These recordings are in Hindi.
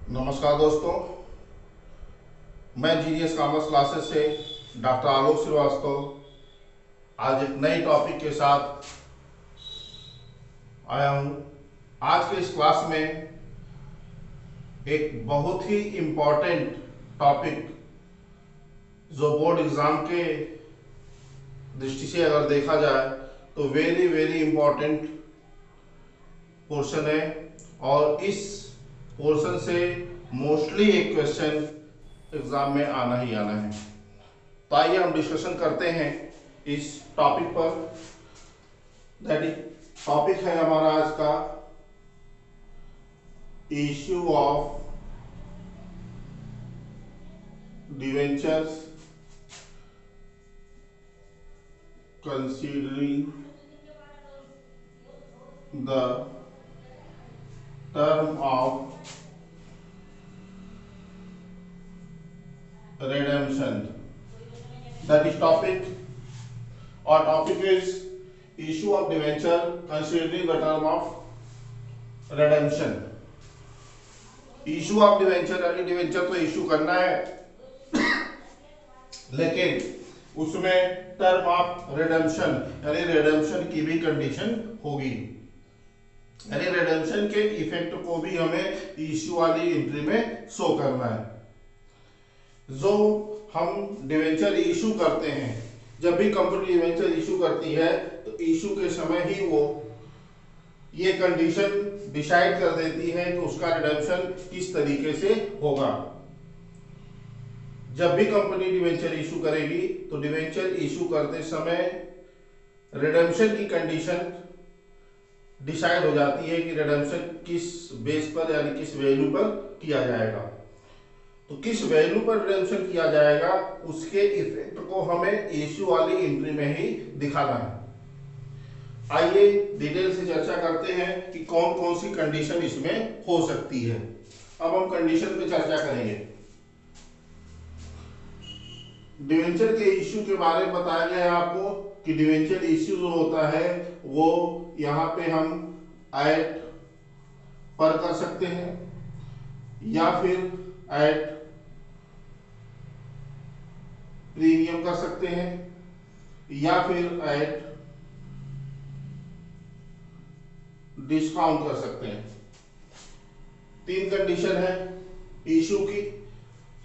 नमस्कार दोस्तों, मैं जीनियस कॉमर्स क्लासेस से डॉक्टर आलोक श्रीवास्तव आज एक नए टॉपिक के साथ आया हूँ। आज के इस क्लास में एक बहुत ही इम्पोर्टेंट टॉपिक जो बोर्ड एग्ज़ाम के दृष्टि से अगर देखा जाए तो वेरी वेरी इम्पोर्टेंट पोर्शन है और इस पोर्शन से मोस्टली एक क्वेश्चन एग्ज़ाम में आना ही आना है। तो आइए हम डिस्कशन करते हैं इस टॉपिक पर। दैट टॉपिक है हमारा आज का issue of debentures considering the term of redemption. That is topic, or topic is issue of debenture considering the term of redemption. Issue of debenture यानी डिवेंचर तो इशू करना है लेकिन उसमें टर्म ऑफ रिडेम्पशन यानी रिडेम्पशन की भी कंडीशन होगी, यानी रिडेम्पशन के इफेक्ट को भी हमें इशू वाली एंट्री में शो करना है। जो हम डिवेंचर इशू करते हैं, जब भी कंपनी डिवेंचर इशू करती है तो इशू के समय ही वो ये कंडीशन डिसाइड कर देती है कि उसका रिडेम्पशन किस तरीके से होगा। जब भी कंपनी डिवेंचर इशू करेगी तो डिवेंचर इशू करते समय रिडेम्पशन की कंडीशन डिसाइड हो जाती है कि रिडेम्पशन किस बेस पर यानी किस वैल्यू पर किया जाएगा। तो किस वैल्यू पर रिडेम्पशन किया जाएगा उसके इफेक्ट को हमें इशू वाली एंट्री में ही दिखाना है। आइए डिटेल से चर्चा करते हैं कि कौन कौन सी कंडीशन इसमें हो सकती है। अब हम कंडीशन पे चर्चा करेंगे। डिवेंचर के इश्यू के बारे में बताया गया है आपको कि डिवेंचर इश्यू जो होता है वो यहाँ पे हम एट पर कर सकते हैं या फिर एट प्रीमियम कर सकते हैं या फिर एट डिस्काउंट कर सकते हैं। तीन कंडीशन है इशू की।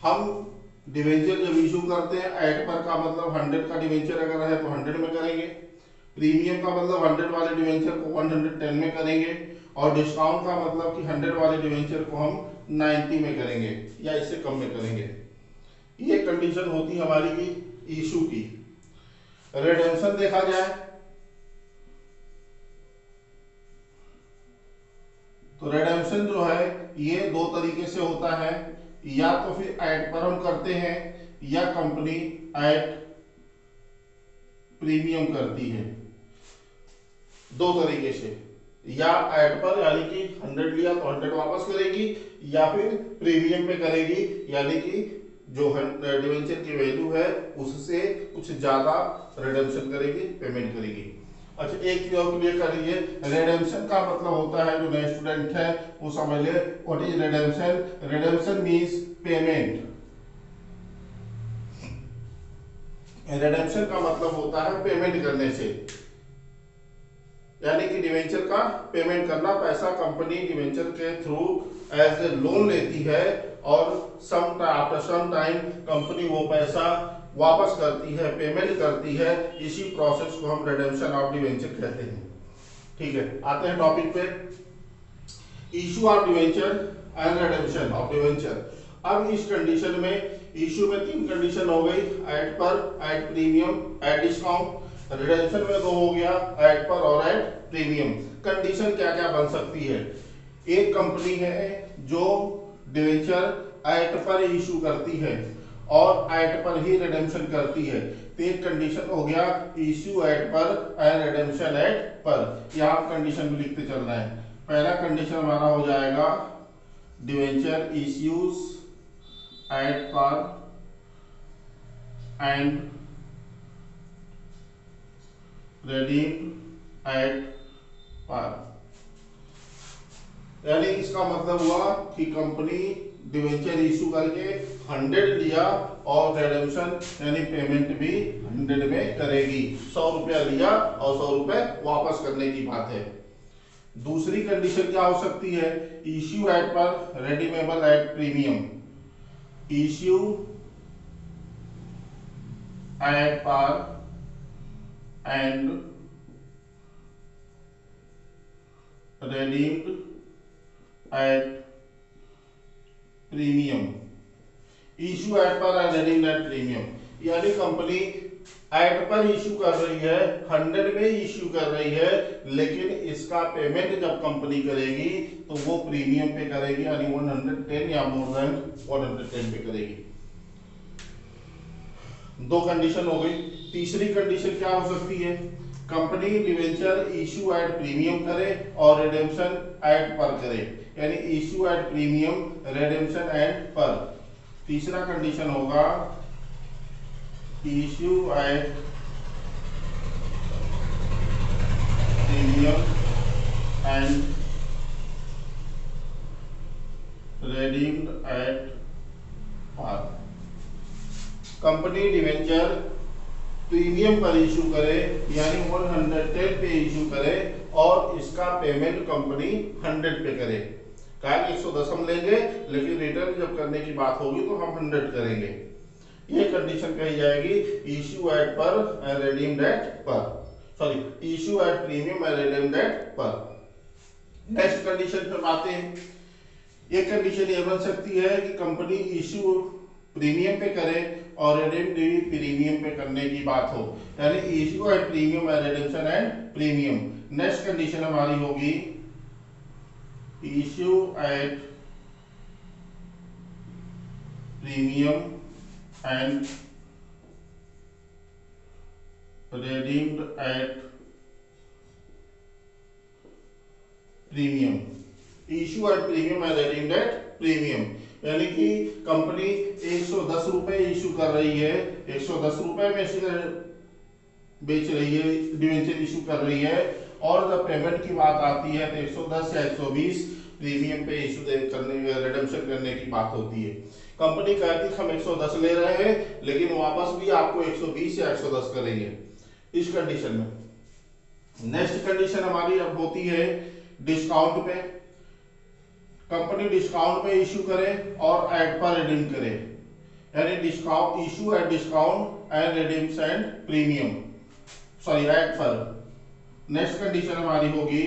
हम डिवेंचर जब इशू करते हैं एट पर का मतलब 100 का डिवेंचर अगर है तो 100 में करेंगे, प्रीमियम का मतलब 100 वाले डिवेंचर को 110 में करेंगे और डिस्काउंट का मतलब कि 100 वाले डिवेंचर को हम 90 में करेंगे या इससे कम में करेंगे। ये कंडीशन होती है हमारी की इशू की। रिडेम्पशन देखा जाए तो रिडेम्पशन जो है ये दो तरीके से होता है, या तो फिर एट पर हम करते हैं या कंपनी एट प्रीमियम करती है। दो तरीके से, या एट पर यानी कि 100 लिया तो 100 वापस करेगी या फिर प्रीमियम पे करेगी यानी कि जो डिवेंचर की वैल्यू है उससे कुछ ज्यादा रिडेम्पशन करेगी, पेमेंट करेगी। अच्छा, एक चीज और क्लियर कर लीजिए, रिडेम्पशन का मतलब होता है, जो नए स्टूडेंट है वो समझ ले what is redemption. Redemption means payment. Redemption का मतलब होता है पेमेंट करने से, यानी कि डिवेंचर का पेमेंट करना। पैसा कंपनी डिवेंचर के थ्रू एज ए लोन लेती है और आफ्टर सम टाइम कंपनी वो पैसा वापस करती है, पेमेंट करती है। इसी प्रोसेस को हम रिडेम्पशन ऑफ डिवेंचर कहते हैं। ठीक है, आते हैं टॉपिक पे। Issue of debenture and redemption of debenture. अब इस कंडीशन में इशू में तीन कंडीशन हो गई, एट पर, at premium, at discount. Redemption में दो हो गया, एट पर और एट प्रीमियम। कंडीशन क्या क्या बन सकती है। एक कंपनी है जो डिवेंचर एट पर इशू करती है और एट पर ही रिडेम्पशन करती है, तो एक कंडीशन हो गया issue at par and redemption at पर। यहां कंडीशन भी लिखते चल रहे हैं। पहला कंडीशन हमारा हो जाएगा debenture issues at par and redeemed at पर। यानी इसका मतलब हुआ कि कंपनी डिवेंचर इशू करके 100 लिया और रेडेम्पशन यानी पेमेंट भी 100 में करेगी। 100 रुपया लिया और 100 रुपए वापस करने की बात है। दूसरी कंडीशन क्या हो सकती है, issue at par redeemable at premium, issue at par and redeemed at premium, issue at par and redeemed at premium, यानी कंपनी एट पर इशू कर रही है, 100 में इशू कर रही है, लेकिन इसका पेमेंट जब कंपनी करेगी तो वो प्रीमियम पे करेगी, यानी 110 या मोर देन 110 पे करेगी। दो कंडीशन हो गई। तीसरी कंडीशन क्या हो सकती है, company debenture issue at premium करे और रिडेम्पशन एट पर करे, यानी issue at premium redemption at par. तीसरा कंडीशन होगा issue at premium and redeemed at par. Company debenture premium पर इशू करे यानी 110 पे इशू करे और इसका पेमेंट कंपनी 100 पे करे। कहा 110 हम लेंगे, लेकिन रिटर्न जब करने की बात होगी तो हम 100 करेंगे। ये कंडीशन कही जाएगी issue at par and redeemed at पर, sorry issue at premium and redeemed at par. Next condition पे आते हैं। एक कंडीशन ये बन सकती है कि कंपनी इशू प्रीमियम पे करे और रिडीम प्रीमियम पे करने की बात हो, यानी issue at premium and redemption and premium. Next condition हमारी होगी issue at premium and redeemed at premium, issue at premium and redeemed at premium, यानी कि कंपनी 110 रुपए इशू कर रही है, 110 रुपए में से बेच रही है, डिवेंचर इशू कर रही है, और जब पेमेंट की बात आती है तो 110 या 120 प्रीमियम पे इशू करने रिडेम्पशन करने की बात होती है। कंपनी कहती है हम 110 ले रहे हैं, लेकिन वापस भी आपको 120 या 110 करेंगे इस कंडीशन में। नेक्स्ट कंडीशन हमारी अब होती है डिस्काउंट पे। कंपनी डिस्काउंट पे इशू करे और एट पर रिडीम करे, यानी discount issue at discount and redeems and premium, sorry at par. Next condition हमारी होगी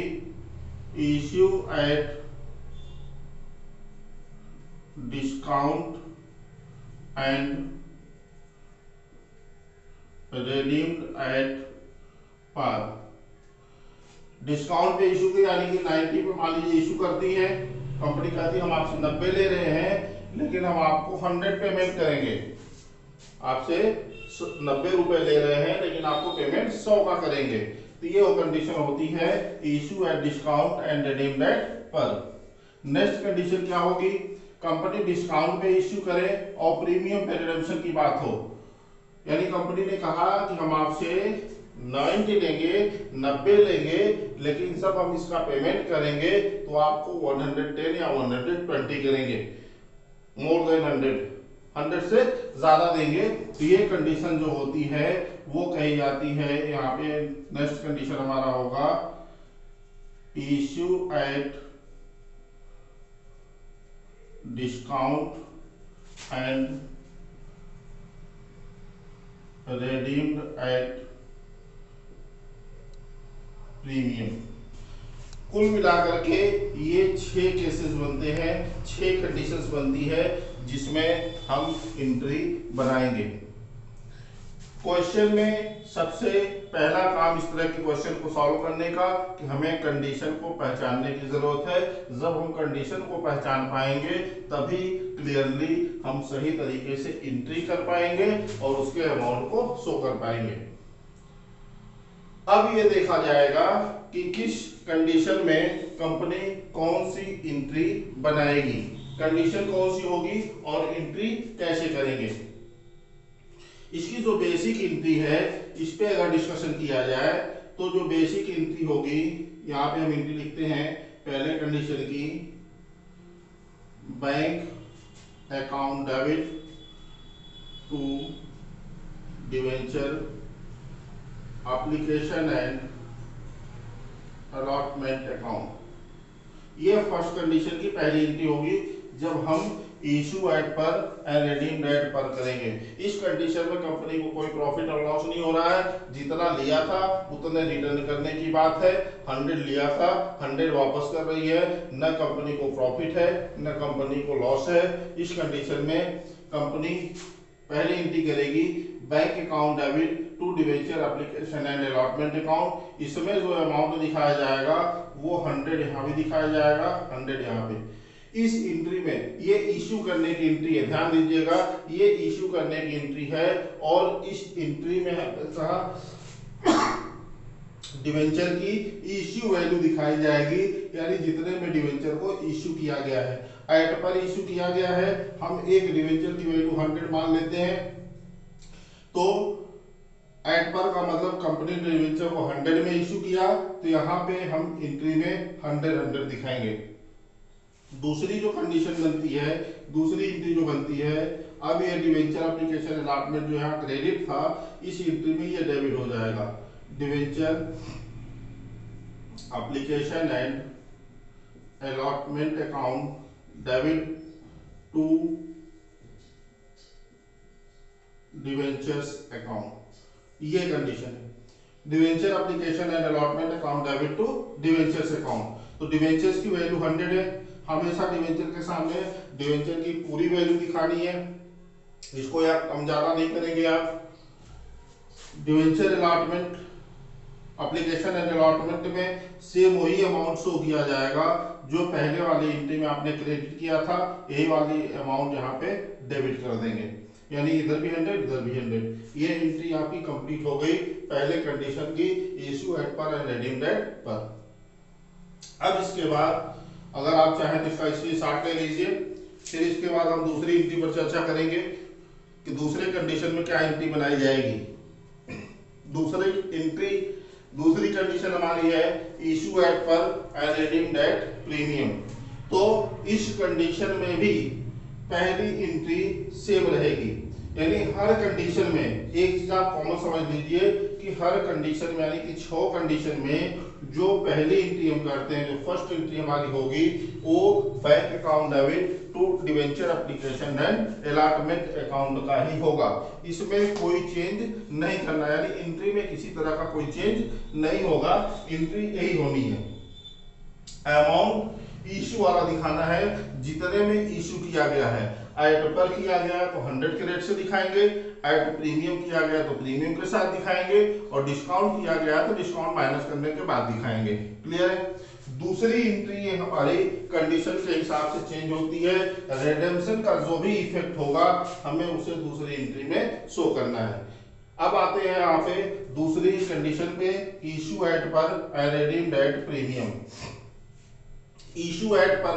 issue at discount and redeemed at par. Discount पे इशू की, यानी कि 90 पे मान लीजिए इशू करती है, कंपनी कहती है हम आपसे 90 ले रहे हैं, लेकिन हम आपको 100 पेमेंट करेंगे। आपसे 90 रुपए ले रहे हैं, लेकिन आपको पेमेंट 100 का करेंगे। तो ये वो कंडीशन होती है issue at discount and redeemed at par. Next condition क्या होगी, कंपनी डिस्काउंट पे इशू करे और प्रीमियम पे रिडेम्पशन की बात हो, यानी कंपनी ने कहा कि हम आपसे 90 लेंगे, 90 लेंगे, लेकिन सब हम इसका पेमेंट करेंगे तो आपको 110 या 120 करेंगे, मोर देन 100 से ज्यादा देंगे। तो ये कंडीशन जो होती है वो कही जाती है यहाँ पे। नेक्स्ट कंडीशन हमारा होगा issue at discount and redeemed at premium. कुल मिलाकर के ये 6 केसेस बनते हैं, 6 कंडीशंस बनती है जिसमें हम एंट्री बनाएंगे। क्वेश्चन में सबसे पहला काम इस तरह के क्वेश्चन को सॉल्व करने का कि हमें कंडीशन को पहचानने की जरूरत है। जब हम कंडीशन को पहचान पाएंगे तभी क्लियरली हम सही तरीके से एंट्री कर पाएंगे और उसके अमाउंट को शो कर पाएंगे। अब ये देखा जाएगा कि किस कंडीशन में कंपनी कौन सी एंट्री बनाएगी, कंडीशन कौन सी होगी और एंट्री कैसे करेंगे। इसकी जो बेसिक एंट्री है इस पे अगर डिस्कशन किया जाए तो जो बेसिक एंट्री होगी, यहाँ पे हम एंट्री लिखते हैं पहले कंडीशन की, bank account debit to debenture application and allotment account. ये फर्स्ट कंडीशन की पहली एंट्री होगी जब हम issue at par and redeem at par करेंगे। इस कंडीशन में कंपनी को कोई प्रॉफिट और लॉस नहीं हो रहा है, जितना लिया था उतने रिटर्न करने की बात है। 100 लिया था 100 वापस कर रही है, न कंपनी को प्रॉफिट है न कंपनी को लॉस है। इस कंडीशन में कंपनी पहली एंट्री करेगी bank account debit to debenture application and allotment account. इसमें जो अमाउंट दिखाया जाएगा वो 100 यहाँ भी दिखाया जाएगा, 100 यहाँ पे। इस एंट्री में ये इश्यू करने की एंट्री है, ध्यान दीजिएगा ये इश्यू करने की एंट्री है। और इस एंट्री में डिवेंचर की इश्यू वैल्यू दिखाई जाएगी, यानी जितने में डिवेंचर को इश्यू किया गया है। एट पर इश्यू किया गया है, हम एक डिवेंचर की वैल्यू 100 मान लेते हैं, तो एट पर का मतलब कंपनी ने डिवेंचर को 100 में इश्यू किया, तो यहाँ पे हम एंट्री में 100 दिखाएंगे। दूसरी जो कंडीशन बनती है, दूसरी एंट्री जो बनती है, अब ये डिवेंचर एप्लीकेशन अलॉटमेंट जो यहाँ क्रेडिट था, इस एंट्री में ये डेबिट हो जाएगा। Debenture application and allotment account debit to debentures account, ये कंडीशन है। Debenture application and allotment account debit to debentures account. तो डिवेंचर्स की वैल्यू 100 है, हमेशा डिवेंचर के सामने डिवेंचर की पूरी वैल्यू दिखानी है, इसको यार कम ज्यादा नहीं करेंगे आप। Debenture allotment application and allotment में सेम वही अमाउंट शो किया जाएगा जो पहले वाली एंट्री में आपने क्रेडिट किया था, यही वाली अमाउंट यहाँ पे डेबिट कर देंगे, यानी इधर भी 100 इधर भी 100। ये एंट्री आपकी कंप्लीट हो गई पहले कंडीशन की, issue at par and redeem at पर। अब इसके बाद अगर आप चाहें तो इसका स्क्रीनशॉट ले लीजिए, फिर इसके बाद हम दूसरी एंट्री पर चर्चा करेंगे कि दूसरे कंडीशन में क्या एंट्री बनाई जाएगी। दूसरी कंडीशन हमारी है issue at par and redeem at premium. तो इस कंडीशन में भी पहली एंट्री सेम रहेगी, यानी हर कंडीशन में एक चीज आप कॉमन समझ लीजिए कि हर कंडीशन में यानी कि 6 कंडीशन में जो पहली एंट्री हम करते हैं, जो फर्स्ट एंट्री हमारी होगी वो bank account debit to debenture application and allotment account का ही होगा। इसमें कोई चेंज नहीं करना, यानी एंट्री में किसी तरह का कोई चेंज नहीं होगा, एंट्री यही होनी है। अमाउंट इशू वाला दिखाना है, जितने में इशू किया गया है। एट पर किया गया तो 100 के रेट से दिखाएंगे, एट प्रीमियम किया गया तो प्रीमियम के साथ दिखाएंगे, और डिस्काउंट किया गया तो डिस्काउंट माइनस करने के बाद दिखाएंगे। क्लियर है। दूसरी एंट्री हमारी कंडीशन के हिसाब से चेंज होती है, रिडेम्पशन का जो भी इफेक्ट होगा हमें उसे दूसरी एंट्री में शो करना है। अब आते हैं यहाँ पे दूसरी कंडीशन पे, issue at par and redeem at premium. Issue at par,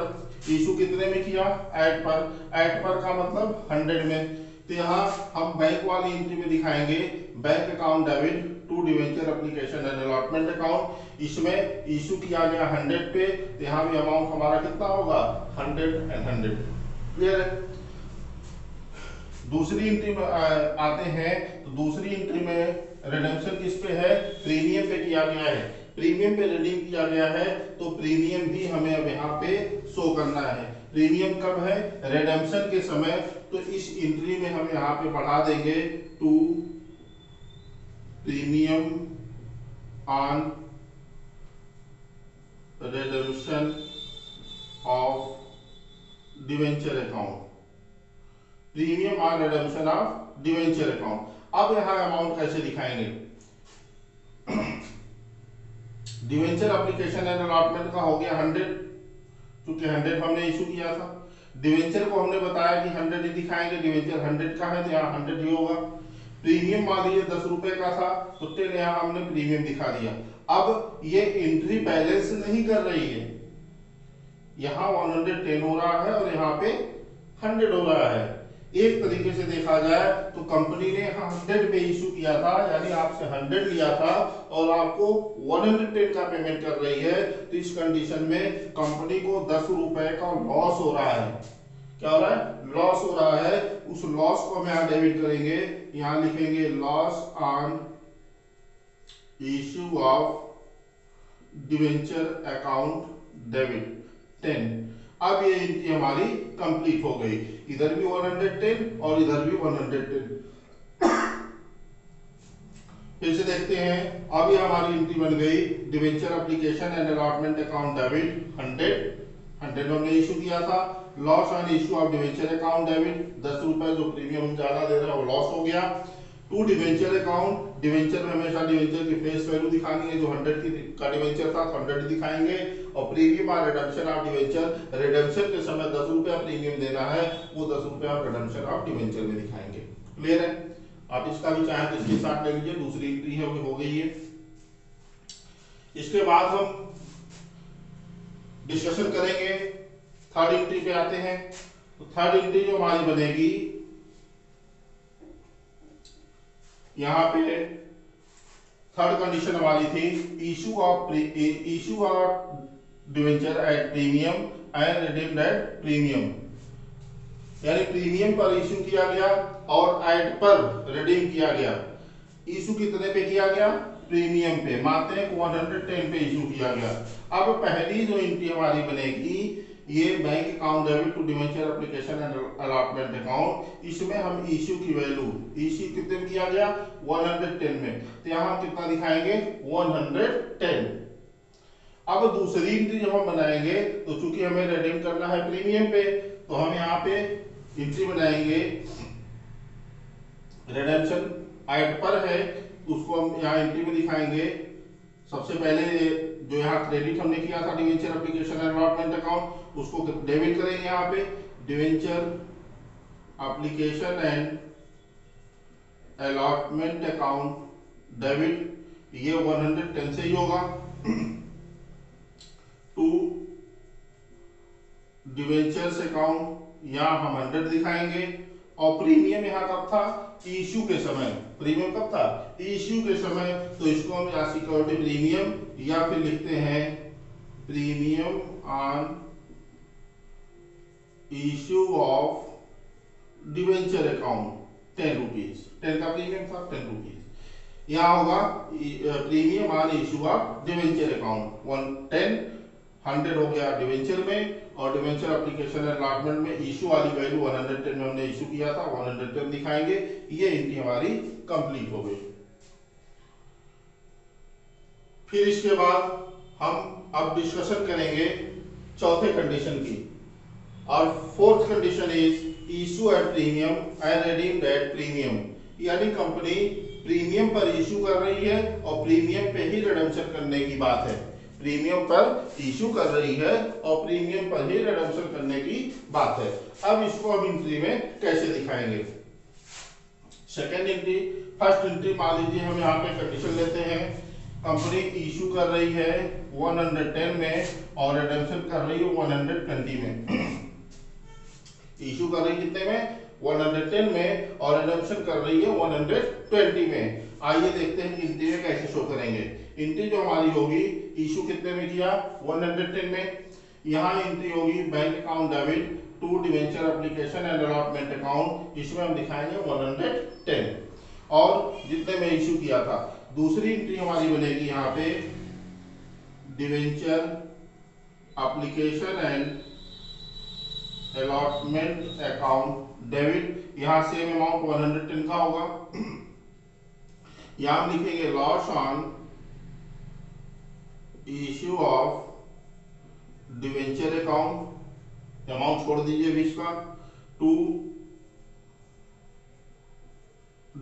issue कितने में किया, एट पर का मतलब 100 में, तो यहाँ हम बैंक वाली एंट्री में दिखाएंगे bank account debit to debenture application and allotment account. इसमें इशू किया गया 100 पे, तो यहाँ भी अमाउंट हमारा कितना होगा 100 एंड 100। क्लियर है। दूसरी एंट्री में आते हैं, तो दूसरी एंट्री में रिडेम्पशन किस पे है, प्रीमियम पे किया गया है, प्रीमियम पे रिडीम किया गया है, तो प्रीमियम भी हमें अब यहाँ पे शो करना है। प्रीमियम कब है, रिडेम्पशन के समय, तो इस एंट्री में हम यहाँ पे बढ़ा देंगे to premium on redemption of debenture account, premium on redemption of debenture account. अब यहाँ अमाउंट कैसे दिखाएंगे, डिवेंचर एप्लीकेशन एंड अलॉटमेंट का हो गया 100, क्योंकि 100 हमने इशू किया था। डिवेंचर को हमने बताया कि 100 ही दिखाएंगे, डिवेंचर 100 का है तो यहाँ 100 ही होगा। प्रीमियम मान लीजिए 10 रुपए का था, तो 10 यहाँ हमने प्रीमियम दिखा दिया। अब ये एंट्री बैलेंस नहीं कर रही है, यहाँ 110 हो रहा है और यहाँ पे 100 हो रहा है। एक तरीके से देखा जाए तो कंपनी ने 100 पे इशू किया था, यानी आपसे 100 लिया था और आपको 110 का पेमेंट कर रही है, तो इस कंडीशन में कंपनी को 10 रुपए का लॉस हो रहा है। क्या हो रहा है, लॉस हो रहा है, उस लॉस को हम यहाँ डेबिट करेंगे, यहाँ लिखेंगे loss on issue of debenture account debit 10। अब ये एंट्री हमारी कंप्लीट हो गई, इधर भी 110 और इधर भी 110। फिर से देखते हैं, अब ये हमारी एंट्री बन गई, debenture application and allotment account debit 100 हमने इशू किया था। Loss on issue of debenture account debit 10 रुपए, जो प्रीमियम हम ज्यादा दे रहे हैं वो लॉस हो गया। टू डिवेंचर अकाउंट, डिवेंचर में हमेशा डिवेंचर की फेस वैल्यू दिखानी है, जो 100 का डिवेंचर था तो 100 दिखाएंगे, और प्रीमियम और रिडम्पशन ऑफ डिवेंचर, रिडम्पशन के समय 10 रुपया प्रीमियम देना है, वो 10 रुपया आप रिडम्पशन ऑफ डिवेंचर में दिखाएंगे। क्लियर है? आप इसका भी चाहें तो इसके साथ ले लीजिए, दूसरी एंट्री है वो हो गई है। इसके बाद हम डिस्कशन करेंगे, थर्ड एंट्री पे आते हैं। तो थर्ड एंट्री जो हमारी बनेगी, यहां पे थर्ड कंडीशन हमारी थी, issue of debenture eight premium and redeemed at premium, यानी प्रीमियम पर इशू किया गया और एट पर रिडीम किया गया। इशू कितने पे किया गया, प्रीमियम पे, मानते हैं 110 पे इशू किया गया। अब पहली जो एंट्री हमारी बनेगी, ये bank account debit to debenture application and allotment account, इसमें हम इशू की वैल्यू, इशू कितने में किया गया, 110 में, तो यहां हम कितना दिखाएंगे, 110। अब दूसरी एंट्री जब हम बनाएंगे, तो चूंकि हमें रिडीम करना है प्रीमियम पे, तो हम यहाँ पे एंट्री बनाएंगे, रिडेम्पशन एट पर है, तो उसको हम यहाँ एंट्री में दिखाएंगे। सबसे पहले जो यहाँ क्रेडिट हमने किया था debenture application and allotment account, उसको डेबिट करेंगे यहाँ पे, debenture application and allotment account debit, ये 110 से ही होगा। टू डिवेंचर्स अकाउंट, यहाँ हम 100 दिखाएंगे, और प्रीमियम यहाँ कब था, इशू के समय। प्रीमियम कब था, इशू के समय, तो इसको हम या सिक्योरिटी प्रीमियम या फिर लिखते हैं premium on issue of debenture account 10 rupees, 10 का प्रीमियम था, 10 रुपीज। यहाँ होगा premium on issue of debenture account 100 हो गया डिवेंचर में, और डिवेंचर एप्लीकेशन अलॉटमेंट में इशू वाली वैल्यू 110 में हमने इशू किया था, 110 दिखाएंगे। ये एंट्री हमारी कंप्लीट हो गई। फिर इसके बाद हम अब डिस्कशन करेंगे चौथे कंडीशन की, और fourth condition is issue at premium and redeemed at premium, यानी कंपनी प्रीमियम पर इशू कर रही है और प्रीमियम पे ही रिडम्पशन करने की बात है, प्रीमियम पर इशू कर रही है और प्रीमियम पर ही रिडम्पशन करने की बात है। अब इसको हम एंट्री में कैसे दिखाएंगे, सेकेंड एंट्री, फर्स्ट एंट्री मान लीजिए हम यहाँ पे कंडीशन लेते हैं, कंपनी इशू कर रही है 110 में और रिडम्पशन कर रही है 120 में। इशू कर रही है कितने में, 110 में, और रिडम्पशन कर रही है 120 में। आइए देखते हैं एंट्री में कैसे शो करेंगे। एंट्री जो हमारी होगी, इशू कितने में किया, 110 में, यहाँ एंट्री होगी bank account debit to debenture application and allotment account, इसमें हम दिखाएंगे 110 और जितने में इशू किया था। दूसरी एंट्री हमारी बनेगी यहाँ पे debenture application and allotment account debit, यहाँ सेम अमाउंट 110 का होगा। यहाँ हम लिखेंगे loss on issue of debenture account, amount छोड़ दीजिए 20 का, टू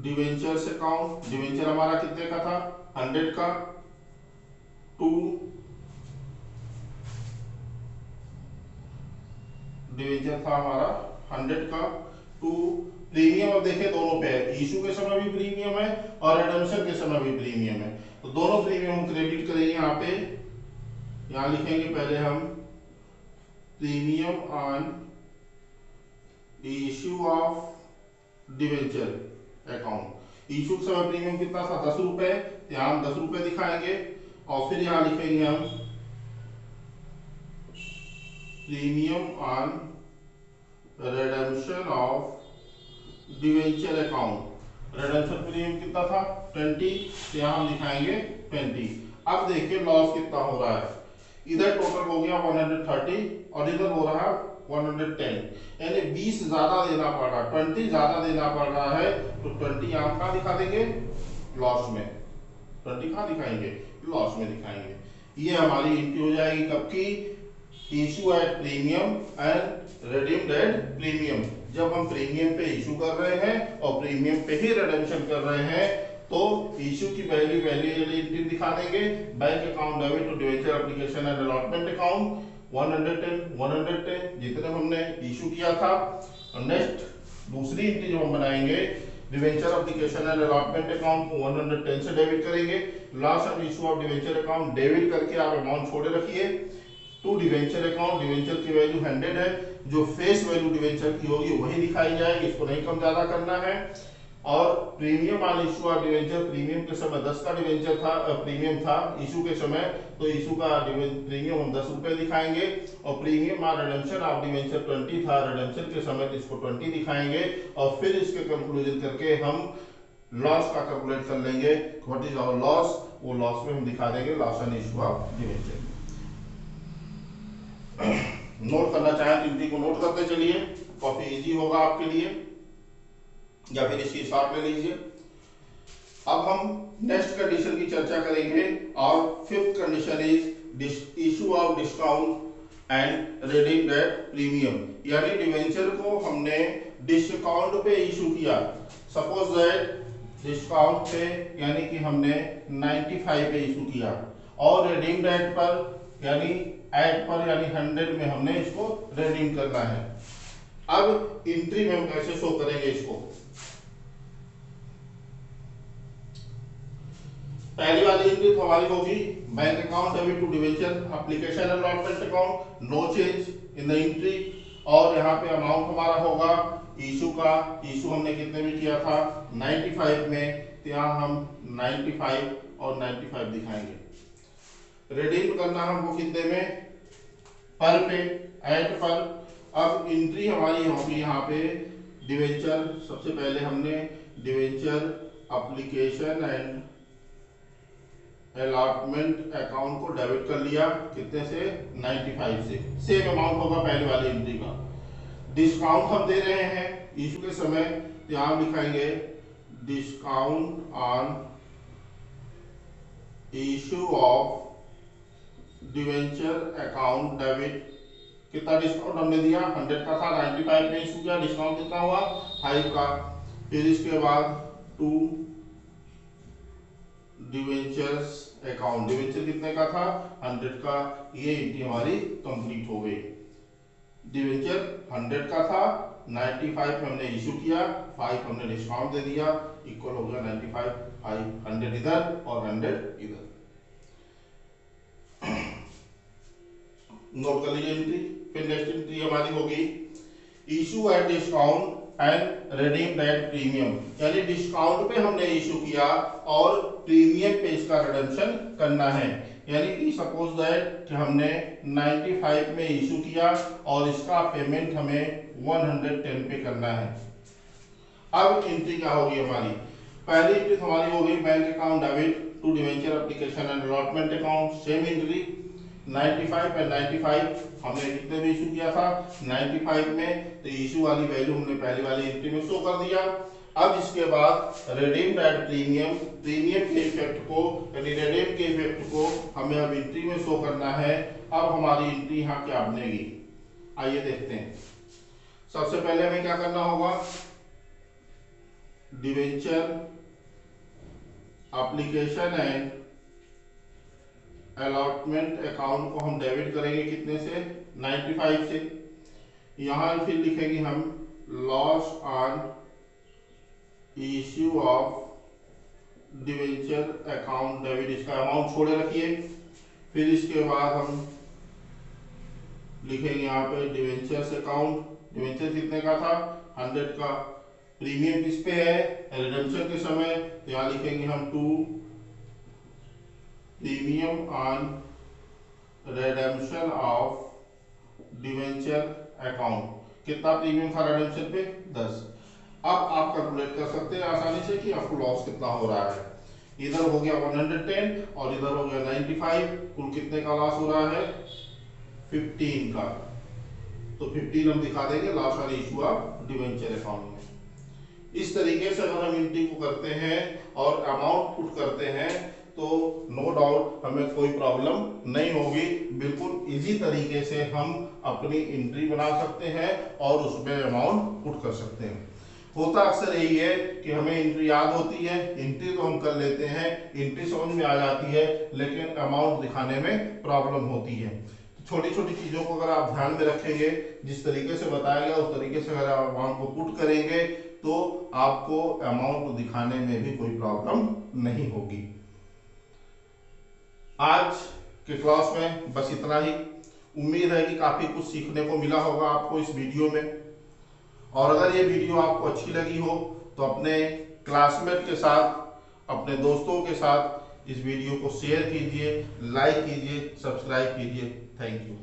डिवेंचर्स अकाउंट, डिवेंचर हमारा कितने का था, 100 का, टू डिवेंचर था हमारा 100 का, टू प्रीमियम। अब देखें दोनों पे है, इशू के समय भी प्रीमियम है और रिडम्पशन के समय भी प्रीमियम है, तो दोनों प्रीमियम हम क्रेडिट करेंगे यहाँ पे। यहाँ लिखेंगे पहले हम premium on issue of debenture account, issue के समय प्रीमियम कितना था, 10 रुपए, यहाँ हम 10 रुपए दिखाएंगे, और फिर यहाँ लिखेंगे हम premium on redemption of debenture account. Redemption premium कितना था 20, तो यहाँ हम दिखाएंगे 20। अब देखिए लॉस कितना हो रहा है, इधर टोटल हो गया 130 और इधर हो रहा है 110, यानी 20 ज्यादा देना पड़ रहा है, 20 ज्यादा देना पड़ रहा है। तो 20 यहाँ कहाँ दिखा देंगे, लॉस में। 20 कहाँ दिखाएंगे, लॉस में दिखाएंगे। ये हमारी एंट्री हो जाएगी कब की, issue at premium and redeemed at premium. जब हम प्रीमियम पे इशू कर रहे हैं और प्रीमियम पे ही रिडेम्पशन कर रहे हैं तो इशू की वैल्यू एंट्री दिखा देंगे। Bank account debit to debenture application and allotment account 110 जितने हमने इशू किया था। और नेक्स्ट दूसरी एंट्री जो हम बनाएंगे, debenture application and allotment account को 110 से डेबिट करेंगे। Last of issue of debenture account debit करके आप अमाउंट छोड़े रखिए टू डिवेंचर अकाउंट। डिवेंचर की वैल्यू 100 है, जो फेस वैल्यू डिवेंचर की होगी वही दिखाई जाएगी, इसको नहीं कम ज्यादा करना है। और premium on issue of debenture, premium के समय 10 का डिवेंचर था, प्रीमियम था इशू के समय, तो इशू का प्रीमियम हम 10 रुपए दिखाएंगे। और premium on redemption of debenture 20 था, रिडेम्पशन के समय तो इसको 20 दिखाएंगे। और फिर इसके कंक्लूजन करके हम लॉस का कैलकुलेट कर लेंगे, व्हाट इज आवर लॉस, वो लॉस में हम दिखा देंगे loss on issue of debenture. Note करना चाहे तो एंट्री को नोट करते चलिए, काफी इजी होगा आपके लिए, या फिर इसकी शॉर्ट ले लीजिए। अब हम नेक्स्ट कंडीशन की चर्चा करेंगे और fifth condition is issue of discount and redeemed at premium. यानी डिवेंचर को हमने डिस्काउंट पे इशू किया, सपोज दैट डिस्काउंट पे यानी कि हमने 95 पे इशू किया, और रिडीम्ड एट पर यानी एट पर यानी 100 में हमने इसको रिडीम करना है। अब एंट्री में हम कैसे शो करेंगे इसको, पहली वाली एंट्री तो हमारी होगी bank account debit to debenture application allotment account, no change in the entry. और यहाँ पे अमाउंट हमारा होगा इशू का, इशू हमने कितने में किया था 95 में, तो यहाँ हम 95 और 95 दिखाएंगे। रिडीम करना हमको कितने में, पर पे, एट पर। अब एंट्री हमारी होगी यहाँ पे डिवेंचर, सबसे पहले हमने debenture application and allotment account को डेबिट कर लिया, कितने से 95 से, सेम अमाउंट होगा पहले वाली एंट्री का। डिस्काउंट हम दे रहे हैं इशू के समय, तो यहाँ लिखाएंगे discount on issue of debenture account debit. कितना डिस्काउंट हमने दिया, 100 का था, 95 में इशू किया, डिस्काउंट कितना हुआ 5 का। फिर इसके बाद टू डिवेंचर्स अकाउंट, डिवेंचर कितने का था 100 का। ये एंट्री हमारी कंप्लीट हो गई। डिवेंचर 100 का था, 95 में हमने इशू किया, 5 हमने डिस्काउंट दे दिया, इक्वल हो गया 95, 500 इधर और 100 इधर। नोट कर लीजिए एंट्री। फिर नेक्स्ट एंट्री हमारी होगी issue at discount and redeemed at premium, यानी डिस्काउंट पे हमने इशू किया और प्रीमियम पे इसका रिडेम्पशन करना है। यानी कि सपोज दैट कि हमने 95 में इशू किया और इसका पेमेंट हमें 110 पे करना है। अब एंट्री क्या होगी हमारी, पहली एंट्री हमारी होगी bank account debit to debenture application and allotment account, same entry 95 and 95 हमने कितने में इशू किया था 95 में, तो इशू वाली वैल्यू हमने पहली वाली एंट्री में शो कर दिया। अब इसके बाद रिडीम्ड एट प्रीमियम, प्रीमियम के इफेक्ट को यानी रिडीम के इफेक्ट को हमें अब एंट्री में शो करना है। अब हमारी एंट्री यहाँ क्या बनेगी, आइए देखते हैं। सबसे पहले हमें क्या करना होगा, debenture application and allotment account को हम डेबिट करेंगे कितने से 95 से। यहां फिर लिखेंगे हम loss on issue of debenture account debit, इसका अमाउंट छोड़े रखिए। फिर इसके बाद हम लिखेंगे यहाँ पे डिवेंचर्स अकाउंट, डिवेंचर कितने का था 100 का, प्रीमियम किस पे है रिडेम्पशन के समय, तो यहाँ लिखेंगे हम to premium on redemption of debenture account, कितना प्रीमियम था रिडेम्पशन पे 10। अब आप कैलकुलेट कर सकते हैं आसानी से कि आपको लॉस कितना हो रहा है। इधर हो गया 110 और इधर हो गया 95, कुल कितने का लॉस हो रहा है 15 का। तो 15 हम दिखा देंगे लास्ट वाले इशू ऑफ डिवेंचर अकाउंट में। इस तरीके से अगर हम एंट्री को करते हैं और अमाउंट पुट करते हैं तो नो डाउट हमें कोई प्रॉब्लम नहीं होगी। बिल्कुल इजी तरीके से हम अपनी एंट्री बना सकते हैं और उसमें अमाउंट पुट कर सकते हैं। होता अक्सर यही है कि हमें एंट्री याद होती है, एंट्री तो हम कर लेते हैं, एंट्री समझ में आ जाती है, लेकिन अमाउंट दिखाने में प्रॉब्लम होती है। छोटी छोटी चीजों को अगर आप ध्यान में रखेंगे, जिस तरीके से बताया गया उस तरीके से अगर आप अमाउंट को पुट करेंगे तो आपको अमाउंट दिखाने में भी कोई प्रॉब्लम नहीं होगी। आज के क्लास में बस इतना ही। उम्मीद है कि काफी कुछ सीखने को मिला होगा आपको इस वीडियो में। और अगर ये वीडियो आपको अच्छी लगी हो तो अपने क्लासमेट के साथ, अपने दोस्तों के साथ इस वीडियो को शेयर कीजिए, लाइक कीजिए, सब्सक्राइब कीजिए। Thank you.